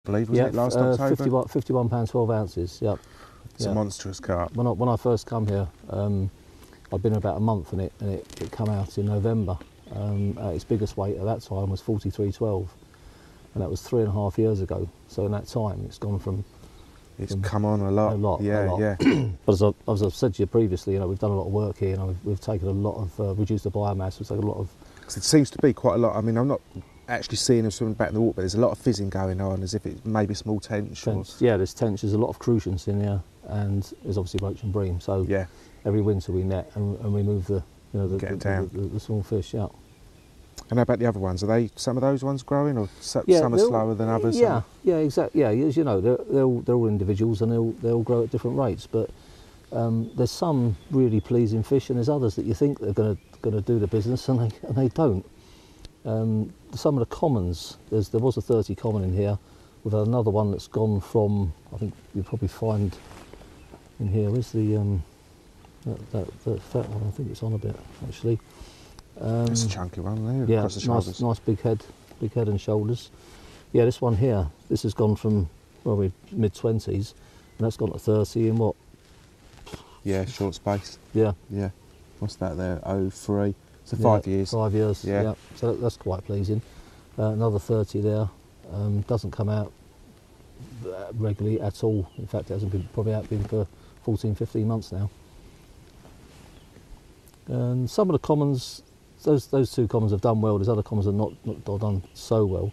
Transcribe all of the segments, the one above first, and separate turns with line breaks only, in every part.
I believe, wasn't it, last October?
£51 12 ounces, yep.
It's a monstrous carp.
When I first come here, I'd been about a month and it come out in November. At its biggest weight at that time was 43.12, and that was 3.5 years ago. So in that time, it's gone from...
It's come on a lot. Yeah.
But as I've said to you previously, we've done a lot of work here. We've taken a lot of, reduced the biomass, we've taken a lot of...
Because it seems to be quite a lot. I mean, I'm not actually seeing them swimming back in the water, but there's a lot of fizzing going on, as if it's maybe small tench.
Yeah, there's tench, there's a lot of crucians in here, and there's obviously roach and bream. So
yeah,
every winter we net and remove the small fish, yeah.
And how about the other ones? Are they some of those ones growing, or some are slower than others?
Yeah, exactly. Yeah, as you know, they're all individuals, and they all grow at different rates. But there's some really pleasing fish, and there's others that you think they're going to do the business, and they don't. Some of the commons, there was a 30 common in here. We've had another one that's gone from, I think you'll probably find in here. Where's the that fat one? I think it's on a bit actually.
It's a chunky one there.
Yeah,
across the shoulders.
nice big head and shoulders. Yeah, this one here, this has gone from probably mid-20s, and that's gone to 30 in what?
Yeah, short space.
Yeah.
What's that there? 03. So 5 years.
5 years.
Yeah.
So that's quite pleasing. Another 30 there. Doesn't come out regularly at all. In fact, it hasn't been for 14, 15 months now. And some of the commons, those two commons have done well. There's other commons that have not done so well.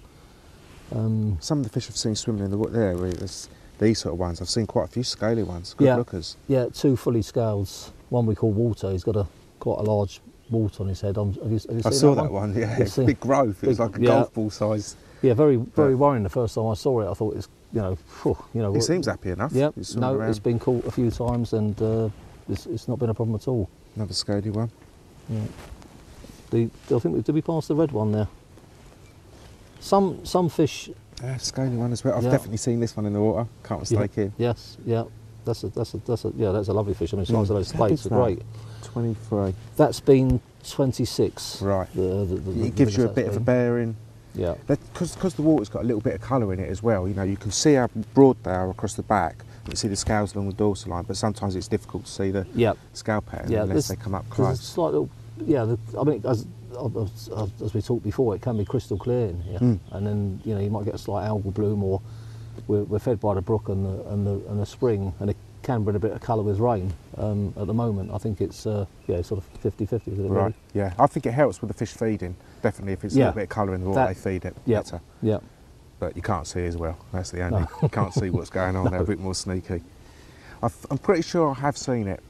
Some of the fish I've seen swimming in the water there, there's these sort of ones. I've seen quite a few scaly ones, good lookers.
Yeah, two fully scales. One we call Walter. He's got quite a large wart on his head. Have you seen
I saw that one. Yeah, it's big growth. It was like a golf ball size.
Yeah, very worrying the first time I saw it. I thought it's
It seems happy enough.
Yeah, it's been caught a few times, and it's not been a problem at all.
Another scaly one.
Yeah. I think did we pass the red one there? Some fish.
Scaly one as well. I've definitely seen this one in the water. Can't mistake it.
Yes, yeah. That's a lovely fish. I mean, the size of those plates are great.
23.
That's been 26.
Right. It gives you a bit of a bearing.
Yeah.
Because the water's got a little bit of colour in it as well. You can see how broad they are across the back. You can see the scales along the dorsal line, but sometimes it's difficult to see the scale pattern unless they come up close.
It's slight little, I mean, as we talked before, it can be crystal clear in here, and then you might get a slight algal bloom, or we're fed by the brook and the spring, and it can bring a bit of colour with rain. At the moment, I think it's sort of 50-50 with it.
Right. Yeah, I think it helps with the fish feeding. Definitely, if it's a little bit of colour in the water, they feed it better.
Yeah.
But you can't see as well. That's the only. You can't see what's going on. They're a bit more sneaky. I'm pretty sure I have seen it,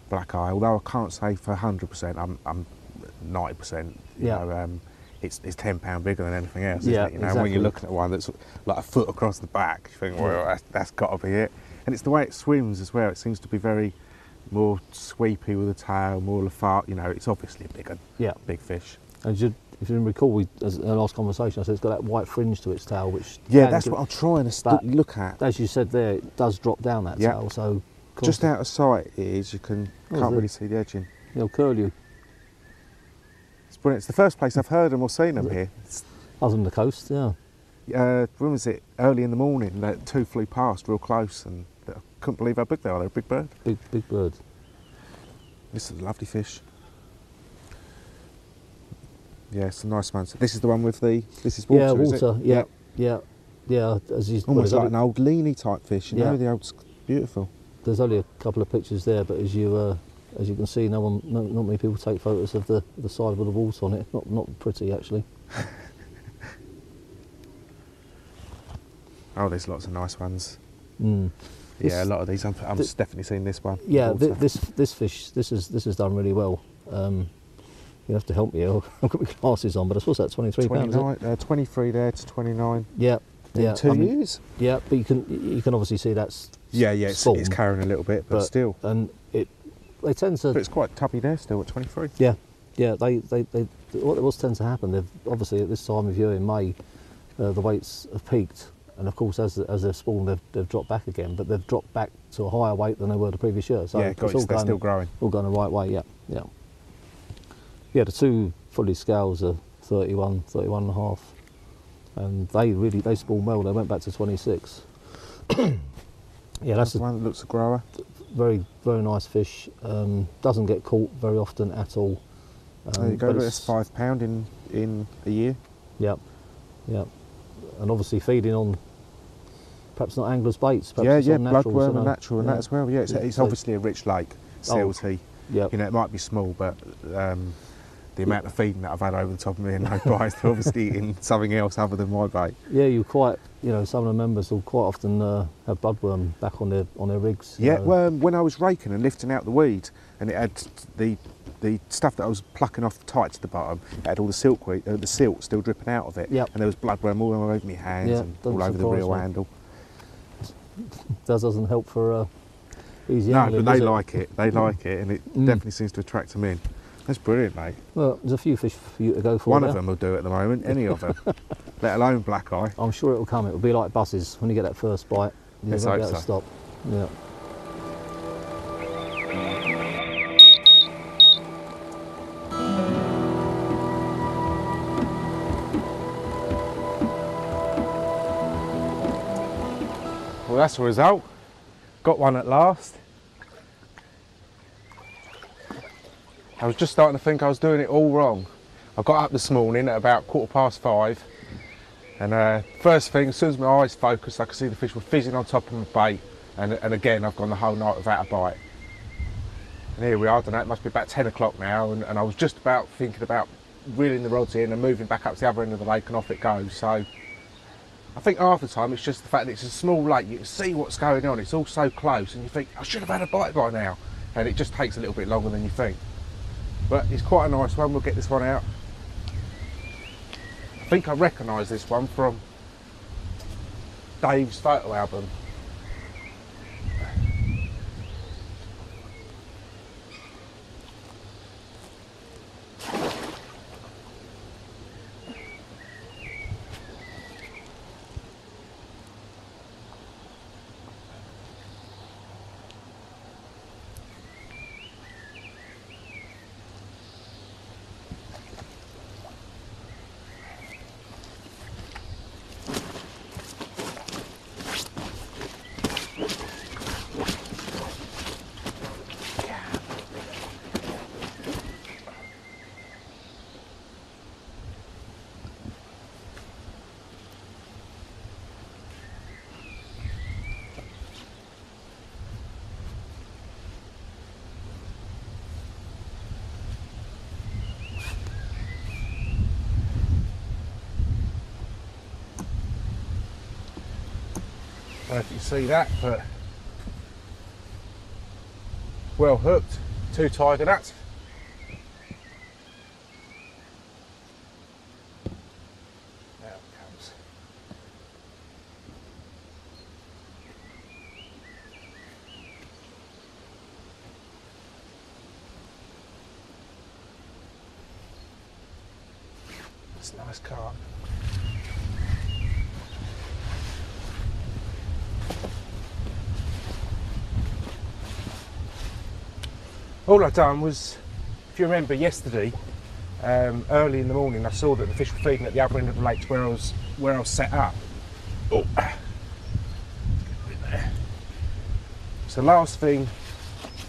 Blackeye. Although I can't say for 100%. I'm 90%. You know, it's £10 bigger than anything else. Isn't it?
Exactly.
When you're looking at one that's like a foot across the back, you think, well, that's got to be it. And it's the way it swims as well. It seems to be very more sweepy with the tail, more lafart. It's obviously a big fish.
And if you recall, as in our last conversation, I said it's got that white fringe to its tail, which
that's what I'm trying to look at.
As you said there, it does drop down that tail. So
just out of sight it is. You can't really see the edging.
He'll curl you.
It's brilliant. It's the first place I've heard them or seen them here.
Other than the coast, yeah.
When was it? Early in the morning. Two flew past real close, and I couldn't believe how big they are. They're a big bird.
Big bird.
This is a lovely fish. Yeah, it's a nice one. So this is the one with this is Walter,
Walter,
is it?
Yeah.
Almost like an old leany type fish, the old, beautiful.
There's only a couple of pictures there, but as you can see, not many people take photos of the side with the water on it. Not pretty actually.
Oh, there's lots of nice ones.
A
lot of these. I'm definitely seeing this one.
Yeah, this fish, this is done really well. You have to help me. I've got my glasses on, but I suppose that's £23.
23 there to 29.
Yeah.
In 2 years.
Yeah, but you can obviously see that's
it's carrying a little bit, but still.
And they tend to.
But it's quite tubby there still at 23.
Yeah. What was tends to happen. They've obviously at this time of year in May, the weights have peaked, and of course as they've spawned, they've dropped back again. But they've dropped back to a higher weight than they were the previous year. So
they're still growing.
All going the right way. Yeah. Yeah, the two fully scales are 31 and a half. and they spawn well. They went back to 26. Yeah, that's
the one that looks a grower.
Very, very nice fish. Doesn't get caught very often at all.
There you go. That's £5 in a year.
Yep, yep. And obviously feeding on perhaps not anglers' baits. Perhaps
Yeah,
on
bloodworm and
know.
natural and that as well. Yeah, it's
So,
obviously a rich lake, silty.
Yep.
You know, it might be small, but the amount of feeding that I've had over the top of me and no bites, they're obviously eating something else other than my bait.
Yeah, some of the members will quite often have bloodworm back on their rigs.
Yeah, well, when I was raking and lifting out the weed, and it had the stuff that I was plucking off tight to the bottom, it had all the silt still dripping out of it.
Yep.
And there was bloodworm all over my hands and all over the reel handle.
That doesn't help for easy
No,
angling,
but they
does it?
like it. They like it, and it definitely seems to attract them in. That's brilliant, mate.
Well, there's a few fish for you to go for.
One of them will do at the moment, any of them, let alone Blackeye.
I'm sure it'll come. It'll be like buses when you get that first bite. You
Let's
won't be
hope
able to
so.
stop. Yeah.
Well, that's the result. Got one at last. I was just starting to think I was doing it all wrong. I got up this morning at about 5:15, and first thing, as soon as my eyes focused, I could see the fish were fizzing on top of my bait, and again, I've gone the whole night without a bite. And here we are, I don't know, it must be about 10 o'clock now, and I was just about thinking about reeling the rods in and moving back up to the other end of the lake, and off it goes. So I think half the time it's just the fact that it's a small lake, you can see what's going on, it's all so close, and you think, I should have had a bite by now, and it just takes a little bit longer than you think. But it's quite a nice one. We'll get this one out. I think I recognise this one from Dave's photo album. I don't know if you see that, but well hooked, 2 tiger nuts. There it comes. It's a nice carp. All I'd done was, if you remember yesterday, early in the morning, I saw that the fish were feeding at the other end of the lake where I was set up. Oh, so last thing,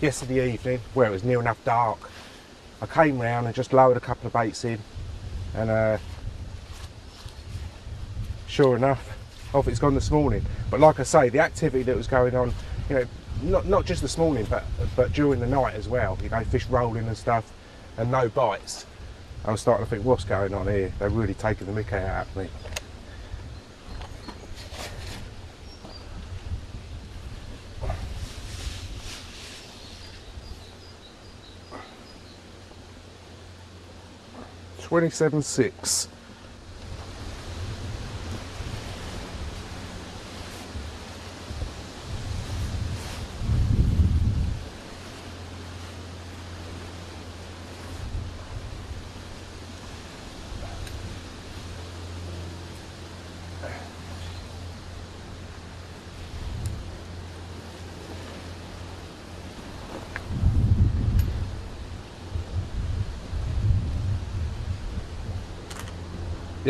yesterday evening, where it was near enough dark, I came round and just lowered a couple of baits in, and sure enough, off it's gone this morning. But like I say, the activity that was going on, you know, not just this morning, but during the night as well, you know, fish rolling and stuff, and no bites. I was starting to think, what's going on here? They're really taking the mickey out of me. $27.6.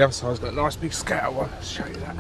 The other side's got a nice big scatter one. I'll show you that.